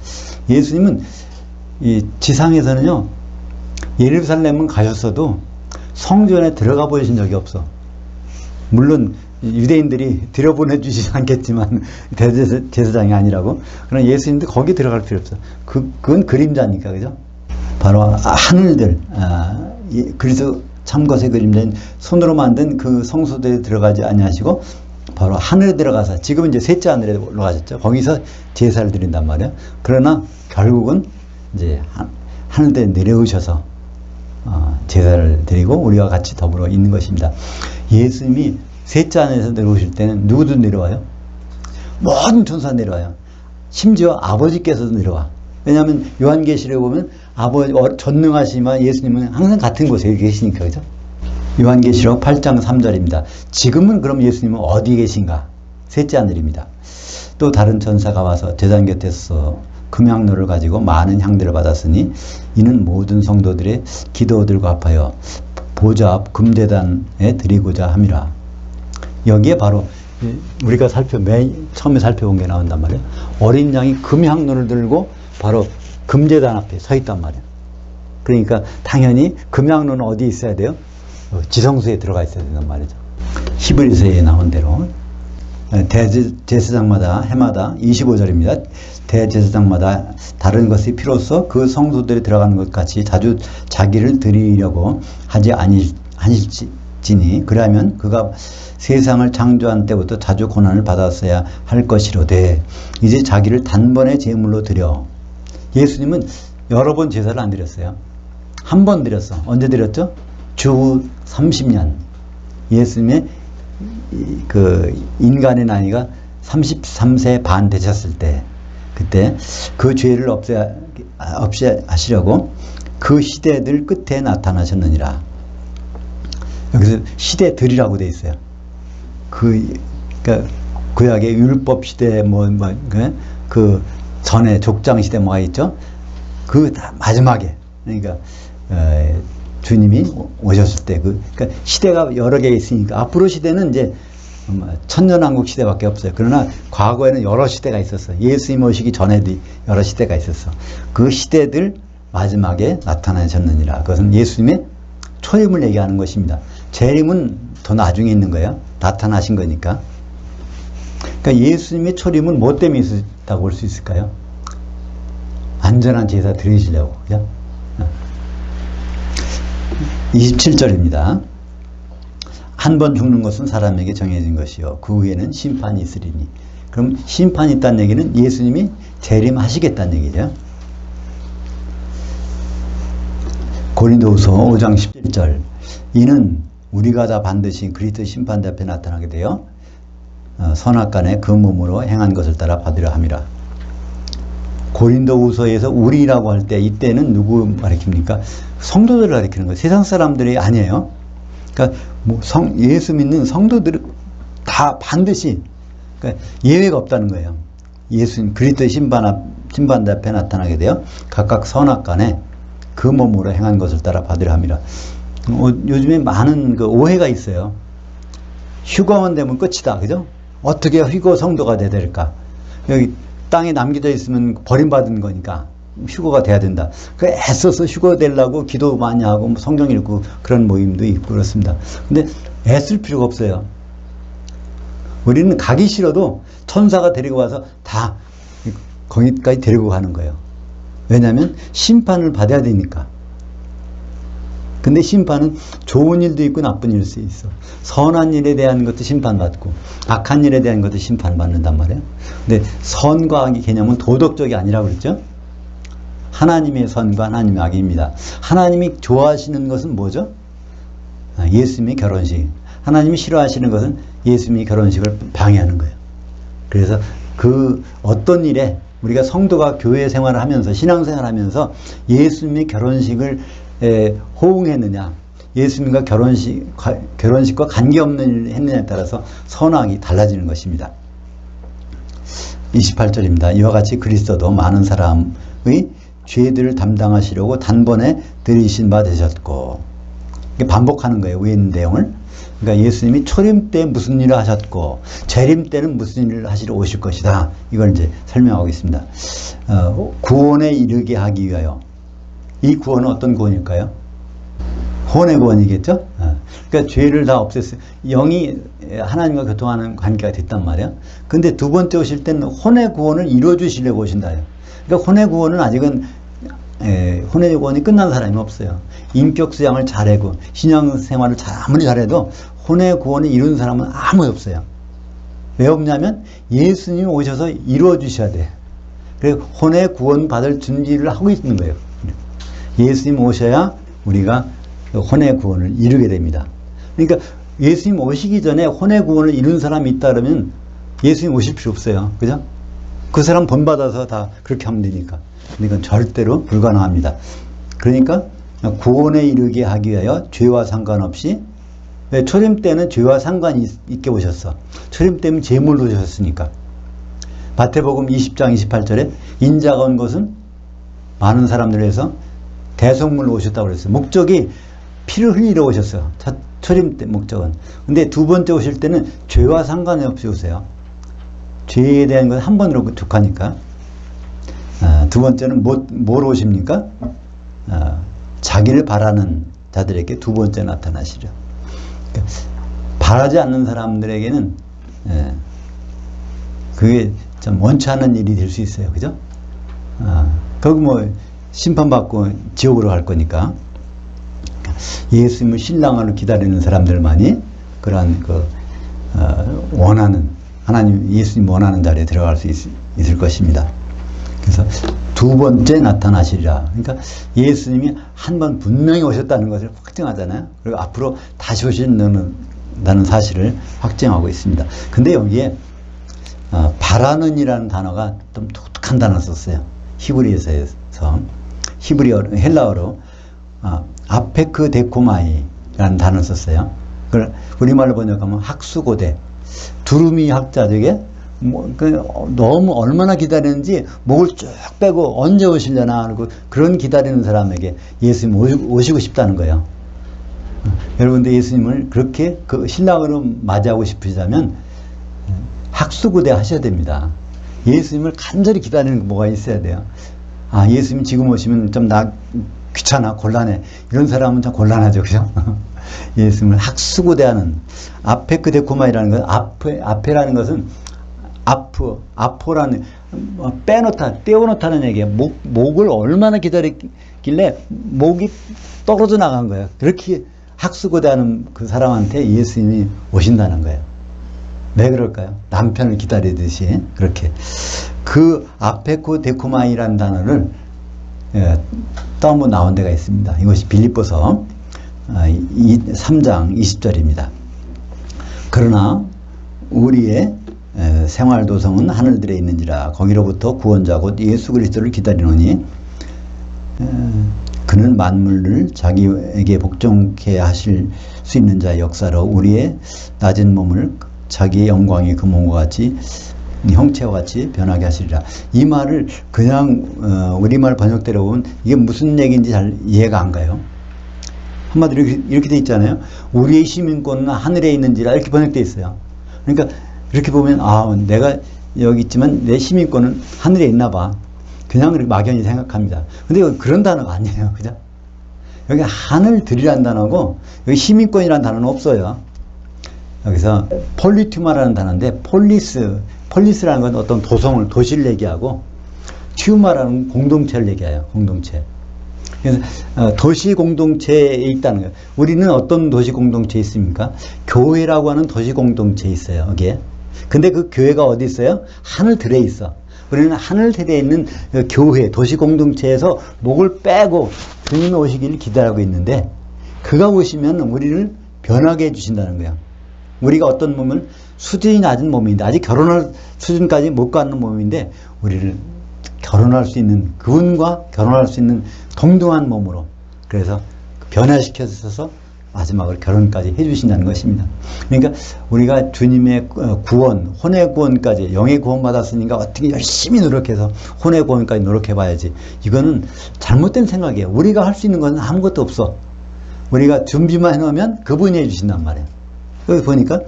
예수님은 이 지상에서는요, 예루살렘은 가셨어도 성전에 들어가 보신 적이 없어. 물론 유대인들이 들여보내주지 않겠지만 대제사장이 아니라고. 그러나 예수님도 거기 들어갈 필요 없어. 그건 그림자니까. 그죠? 바로 하늘들, 그리스도 참것의 그림자인 손으로 만든 그 성소들에 들어가지 아니하시고 바로 하늘에 들어가서, 지금은 이제 셋째 하늘에 올라가셨죠. 거기서 제사를 드린단 말이에요. 그러나 결국은 이제 하늘에 내려오셔서 제사를 드리고 우리와 같이 더불어 있는 것입니다. 예수님이 셋째 하늘에서 내려오실 때는 누구도 내려와요? 모든 천사 내려와요. 심지어 아버지께서도 내려와. 왜냐하면 요한계시록에 보면 아버지 전능하시지만 예수님은 항상 같은 곳에 계시니까. 그죠? 요한계시록 8장 3절입니다. 지금은 그럼 예수님은 어디 계신가? 셋째 하늘입니다. 또 다른 천사가 와서 제단 곁에서 금향로를 가지고 많은 향들을 받았으니 이는 모든 성도들의 기도들과 합하여 보좌 앞 금제단에 드리고자 함이라. 여기에 바로 우리가 처음에 살펴본 게 나온단 말이에요. 어린 양이 금향로를 들고 바로 금제단 앞에 서 있단 말이에요. 그러니까 당연히 금향로는 어디 있어야 돼요? 지성소에 들어가 있어야 된단 말이죠. 히브리서에 나온 대로 대제사장마다 해마다 25절입니다. 대제사장마다 다른 것이 필요해서 그 성소들에 들어가는 것 같이 자주 자기를 드리려고 하지 아니할지니 그러면 그가 세상을 창조한 때부터 자주 고난을 받았어야 할 것이로되 이제 자기를 단번에 제물로 드려. 예수님은 여러 번 제사를 안 드렸어요. 한 번 드렸어. 언제 드렸죠? 주 30년. 예수님의 그 인간의 나이가 33세 반 되셨을 때, 그때 그 죄를 없애하시려고 그 시대들 끝에 나타나셨느니라. 여기서 시대들이라고 돼 있어요. 그러니까 구약의 율법 시대 그 전에 족장 시대 뭐가 있죠? 그 마지막에, 그러니까 주님이 오셨을 때 그러니까 시대가 여러 개 있으니까 앞으로 시대는 이제 천년왕국 시대밖에 없어요. 그러나 과거에는 여러 시대가 있었어요. 예수님 오시기 전에도 여러 시대가 있었어. 그 시대들 마지막에 나타나셨느니라. 그것은 예수님의 초임을 얘기하는 것입니다. 재림은 더 나중에 있는 거예요. 나타나신 거니까. 그러니까 예수님의 초림은 뭐 때문에 있었다고 볼 수 있을까요? 안전한 제사 드리시려고. 그죠? 27절입니다. 한 번 죽는 것은 사람에게 정해진 것이요 그 후에는 심판이 있으리니. 그럼 심판이 있다는 얘기는 예수님이 재림하시겠다는 얘기죠. 고린도후서 5장 17절 이는 우리가 다 반드시 그리스도 심판대 앞에 나타나게 되어 선악간에 그 몸으로 행한 것을 따라 받으려 함이라. 고린도후서에서 우리라고 할 때 이때는 누구 가리킵니까? 성도들을 가리키는 거예요. 세상 사람들이 아니에요. 그러니까 예수 믿는 성도들은 다 반드시, 그러니까 예외가 없다는 거예요. 예수님 그리스도의 심판대 앞에 나타나게 되어 각각 선악간에 그 몸으로 행한 것을 따라 받으려 함이라. 요즘에 많은 그 오해가 있어요. 휴거만 되면 끝이다. 그죠? 어떻게 휴거 성도가 돼야 될까? 여기 땅에 남겨져 있으면 버림받은 거니까 휴거가 돼야 된다. 그 애써서 휴거 되려고 기도 많이 하고 뭐 성경 읽고 그런 모임도 있고 그렇습니다. 근데 애쓸 필요가 없어요. 우리는 가기 싫어도 천사가 데리고 와서 다 거기까지 데리고 가는 거예요. 왜냐하면 심판을 받아야 되니까. 근데 심판은 좋은 일도 있고 나쁜 일도 있어. 선한 일에 대한 것도 심판받고 악한 일에 대한 것도 심판받는단 말이에요. 근데 선과 악의 개념은 도덕적이 아니라고 그랬죠. 하나님의 선과 하나님의 악입니다. 하나님이 좋아하시는 것은 뭐죠? 예수님의 결혼식. 하나님이 싫어하시는 것은 예수님의 결혼식을 방해하는 거예요. 그래서 그 어떤 일에 우리가 성도가 교회 생활을 하면서 신앙생활을 하면서 예수님의 결혼식을 호응했느냐, 예수님과 결혼식과 관계없는 일을 했느냐에 따라서 선악이 달라지는 것입니다. 28절입니다. 이와 같이 그리스도도 많은 사람의 죄들을 담당하시려고 단번에 들이신 바 되셨고, 반복하는 거예요. 위에 있는 내용을. 그러니까 예수님이 초림 때 무슨 일을 하셨고 재림 때는 무슨 일을 하시러 오실 것이다. 이걸 이제 설명하고 있습니다. 구원에 이르게 하기 위하여. 이 구원은 어떤 구원일까요? 혼의 구원이겠죠? 그러니까 죄를 다 없앴어요. 영이 하나님과 교통하는 관계가 됐단 말이에요. 근데 두 번째 오실 때는 혼의 구원을 이루어 주시려고 오신다. 그러니까 혼의 구원은 아직은 혼의 구원이 끝난 사람이 없어요. 인격 수양을 잘하고 신앙생활을 아무리 잘해도 혼의 구원을 이룬 사람은 아무도 없어요. 왜 없냐면 예수님이 오셔서 이루어 주셔야 돼요. 그래서 혼의 구원 받을 준비를 하고 있는 거예요. 예수님 오셔야 우리가 혼의 구원을 이루게 됩니다. 그러니까 예수님 오시기 전에 혼의 구원을 이룬 사람이 있다 그러면 예수님 오실 필요 없어요. 그죠? 그 사람 본받아서 다 그렇게 하면 되니까. 그러니까 절대로 불가능합니다. 그러니까 구원에 이르게 하기 위하여 죄와 상관없이, 왜 초림 때는 죄와 상관이 있게 오셨어. 초림 때는 제물로 오셨으니까. 마태복음 20장 28절에 인자가 온 것은 많은 사람들에서 대속물로 오셨다고 그랬어요. 목적이 피를 흘리러 오셨어요. 초림 때 목적은. 근데 두 번째 오실 때는 죄와 상관이 없이 오세요. 죄에 대한 건 한 번으로 부족하니까. 두 번째는 뭐로 오십니까? 자기를 바라는 자들에게 두 번째 나타나시죠. 그러니까 바라지 않는 사람들에게는 그게 좀 원치 않은 일이 될 수 있어요. 그죠? 거기 뭐 심판받고 지옥으로 갈 거니까. 예수님을 신랑으로 기다리는 사람들만이 그러한 원하는, 하나님 예수님 원하는 자리에 들어갈 수 있을 것입니다. 그래서 두 번째 나타나시리라. 그러니까 예수님이 한 번 분명히 오셨다는 것을 확증하잖아요. 그리고 앞으로 다시 오신다는 사실을 확증하고 있습니다. 근데 여기에 바라는 이라는 단어가 좀 독특한 단어 썼어요. 히브리어에서. 히브리어, 헬라어로 아페크 데코마이라는 단어를 썼어요. 그걸 우리말로 번역하면 학수고대. 두루미 학자 저게 너무 얼마나 기다리는지 목을 쭉 빼고 언제 오시려나 하고 그런 기다리는 사람에게 예수님 오시고 싶다는 거예요. 여러분들 예수님을 그렇게 그 신랑으로 맞이하고 싶으시다면 학수고대 하셔야 됩니다. 예수님을 간절히 기다리는 뭐가 있어야 돼요. 예수님 지금 오시면 좀 귀찮아, 곤란해. 이런 사람은 참 곤란하죠. 그죠? 예수님을 학수고대하는, 아페크데코마이라는 건, 앞에라는 것은, 아포라는, 떼어놓다는 얘기예요. 목을 얼마나 기다렸길래 목이 떨어져 나간 거예요. 그렇게 학수고대하는 그 사람한테 예수님이 오신다는 거예요. 왜 그럴까요? 남편을 기다리듯이, 그렇게. 그 아페코데코마이라는 단어를 또 한 번 나온 데가 있습니다. 이것이 빌립보서 3장 20절입니다. 그러나 우리의 생활도성은 하늘들에 있는지라 거기로부터 구원자 곧 예수 그리스도를 기다리노니 그는 만물을 자기에게 복종케 하실 수 있는 자의 역사로 우리의 낮은 몸을 자기의 영광의 그 몸과 같이 형체와 같이 변하게 하시리라. 이 말을 그냥 우리말 번역대로 보면 이게 무슨 얘기인지 잘 이해가 안 가요. 한마디로 이렇게 돼 있잖아요. 우리의 시민권은 하늘에 있는지라 이렇게 번역되어 있어요. 그러니까 이렇게 보면 내가 여기 있지만 내 시민권은 하늘에 있나 봐. 그냥 그렇게 막연히 생각합니다. 근데 여기 그런 단어가 아니에요. 그죠? 여기 하늘들이라는 단어고 여기 시민권이라는 단어는 없어요. 여기서 폴리튜마라는 단어인데 폴리스라는 건 어떤 도시를 얘기하고 튜마라는 공동체를 얘기해요. 공동체. 그래서 도시 공동체에 있다는 거예요. 우리는 어떤 도시 공동체에 있습니까? 교회라고 하는 도시 공동체에 있어요. 여기에. 근데 그 교회가 어디 있어요? 하늘들에 있어. 우리는 하늘들에 있는 그 교회, 도시 공동체에서 목을 빼고 주님이 오시기를 기다리고 있는데 그가 오시면 우리를 변하게 해주신다는 거예요. 우리가 어떤 몸은 수준이 낮은 몸인데 아직 결혼할 수준까지 못 가는 몸인데 우리를 결혼할 수 있는 그분과 결혼할 수 있는 동등한 몸으로 그래서 변화시켜서 마지막으로 결혼까지 해주신다는 것입니다. 그러니까 우리가 주님의 구원, 혼의 구원까지 영의 구원 받았으니까 어떻게 열심히 노력해서 혼의 구원까지 노력해 봐야지. 이거는 잘못된 생각이에요. 우리가 할 수 있는 것은 아무것도 없어. 우리가 준비만 해놓으면 그분이 해주신단 말이에요. 여기 보니까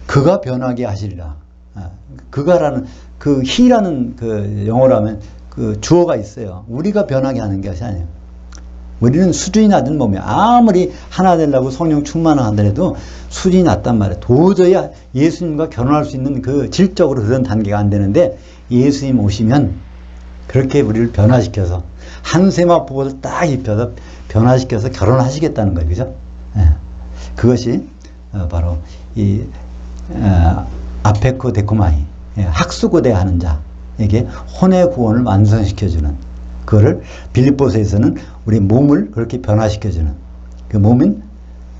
그가 변하게 하시리라. 그가라는 그 he라는 그 영어로 하면 그 주어가 있어요. 우리가 변하게 하는 것이 아니에요. 우리는 수준이 낮은 몸이에요. 아무리 하나 되려고 성령 충만을 하더라도 수준이 낮단 말이에요. 도저히 예수님과 결혼할 수 있는 그 질적으로 그런 단계가 안 되는데 예수님 오시면 그렇게 우리를 변화시켜서 한 세마포를 딱 입혀서 변화시켜서 결혼하시겠다는 거예요. 그죠? 그것이 바로 이 아페코 데코마이 학수고대 하는 자에게 혼의 구원을 완성시켜주는 그거를 빌립보서에서는 우리 몸을 그렇게 변화시켜주는 그 몸은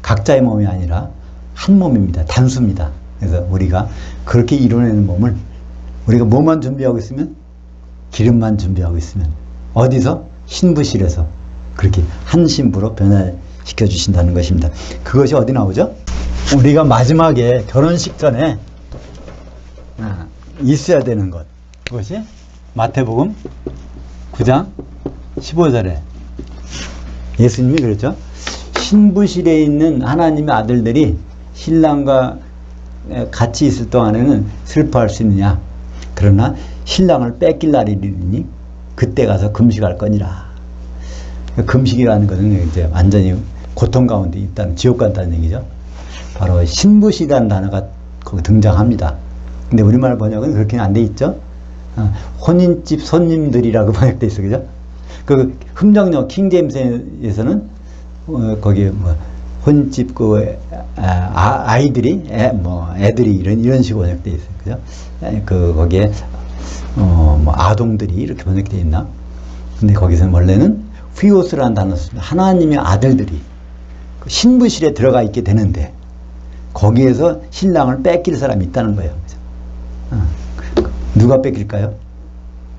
각자의 몸이 아니라 한 몸입니다. 단수입니다. 그래서 우리가 그렇게 이루어내는 몸을 우리가 뭐만 준비하고 있으면 기름만 준비하고 있으면 어디서? 신부실에서 그렇게 한 신부로 변화시켜 주신다는 것입니다. 그것이 어디 나오죠? 우리가 마지막에 결혼식 전에 있어야 되는 것 그것이 마태복음 9장 15절에 예수님이 그랬죠. 신부실에 있는 하나님의 아들들이 신랑과 같이 있을 동안에는 슬퍼할 수 있느냐. 그러나 신랑을 뺏길 날이 이르니 그때 가서 금식할 거니라. 금식이라는 것은 이제 완전히 고통 가운데 있다는 지옥 간다는 얘기죠. 바로 신부실이라는 단어가 거기 등장합니다. 근데 우리말 번역은 그렇게는 안 돼 있죠. 혼인집 손님들이라고 번역돼 있어, 그죠? 그 흠정역 킹제임스에서는 거기에 뭐 혼인집 그 아이들이 애들이 이런 식으로 번역돼 있어요, 그죠? 그 거기에 뭐 아동들이 이렇게 번역돼 있나? 근데 거기서는 원래는 휘오스라는 단어 씁니다. 하나님의 아들들이 그 신부실에 들어가 있게 되는데 거기에서 신랑을 뺏길 사람이 있다는 거예요. 누가 뺏길까요?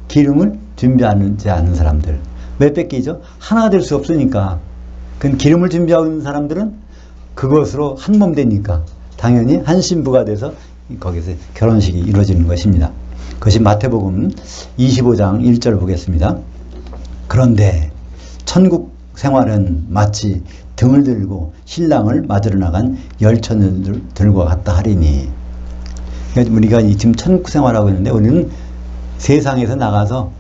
기름을 준비하지 않은 사람들. 왜 뺏기죠? 하나 될 수 없으니까. 그 기름을 준비하고 있는 사람들은 그것으로 한 몸 되니까 당연히 한 신부가 돼서 거기서 결혼식이 이루어지는 것입니다. 그것이 마태복음 25장 1절 보겠습니다. 그런데 천국 생활은 마치 등을 들고 신랑을 맞으러 나간 열처녀들과 같다 하리니. 그러니까 우리가 지금 천국 생활하고 있는데 우리는 세상에서 나가서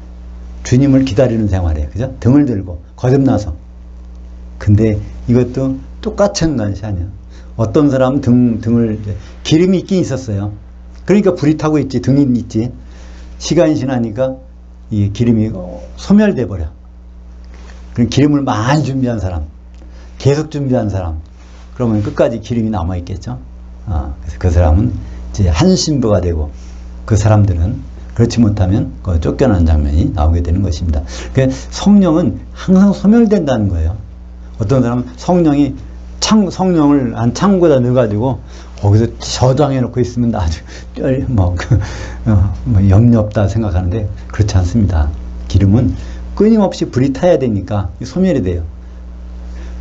주님을 기다리는 생활이에요. 그죠? 등을 들고 거듭나서. 근데 이것도 똑같은 것이 아니에요. 어떤 사람은 등을 기름이 있긴 있었어요. 그러니까 불이 타고 있지, 등이 있지. 시간이 지나니까 이 기름이 소멸돼 버려. 그럼 기름을 많이 준비한 사람, 계속 준비한 사람, 그러면 끝까지 기름이 남아 있겠죠. 그래서 그 사람은 이제 한 신부가 되고 그 사람들은 그렇지 못하면 쫓겨나는 장면이 나오게 되는 것입니다. 그러니까 성령은 항상 소멸된다는 거예요. 어떤 사람은 성령을 한 창고에다 넣어가지고 거기서 저장해 놓고 있으면 아주 염려 없다 생각하는데 그렇지 않습니다. 기름은 끊임없이 불이 타야 되니까 소멸이 돼요.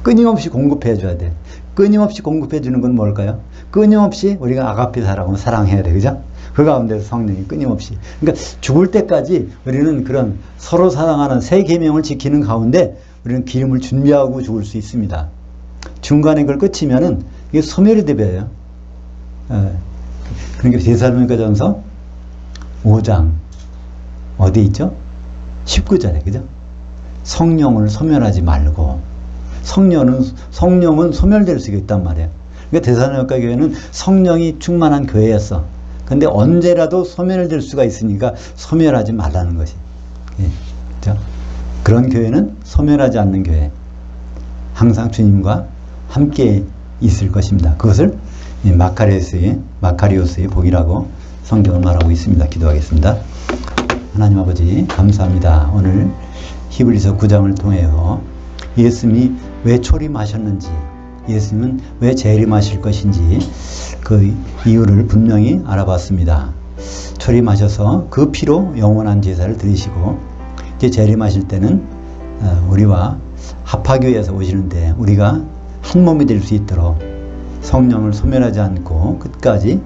끊임없이 공급해 줘야 돼. 끊임없이 공급해 주는 건 뭘까요? 끊임없이 우리가 아가페 사랑으로 사랑해야 돼. 그죠? 그 가운데서 성령이 끊임없이. 그러니까 죽을 때까지 우리는 그런 서로 사랑하는 세 계명을 지키는 가운데 우리는 기름을 준비하고 죽을 수 있습니다. 중간에 그걸 끝이면은 이게 소멸이 돼버려요. 그러니까 데살로니가전서 5장 어디 있죠? 19절에 그죠? 성령을 소멸하지 말고 성령은 소멸될 수가 있단 말이에요. 그러니까 데살로니가 교회는 성령이 충만한 교회였어. 근데 언제라도 소멸될 수가 있으니까 소멸하지 말라는 것이. 예, 그렇죠? 그런 교회는 소멸하지 않는 교회. 항상 주님과 함께 있을 것입니다. 그것을 마카리오스의 복이라고 성경은 말하고 있습니다. 기도하겠습니다. 하나님 아버지 감사합니다. 오늘 히브리서 9장을 통해서 예수님이 왜 초림하셨는지, 예수님은 왜 재림하실 것인지 그 이유를 분명히 알아봤습니다. 초림하셔서 그 피로 영원한 제사를 드리시고 이제 재림하실 때는 우리와 합하교회에서 오시는데 우리가 한 몸이 될 수 있도록 성령을 소멸하지 않고 끝까지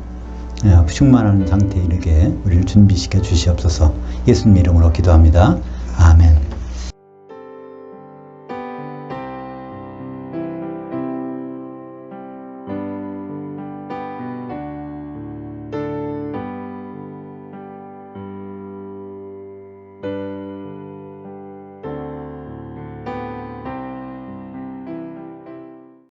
충만한 상태에 이르게 우리를 준비시켜 주시옵소서. 예수님 이름으로 기도합니다. 아멘.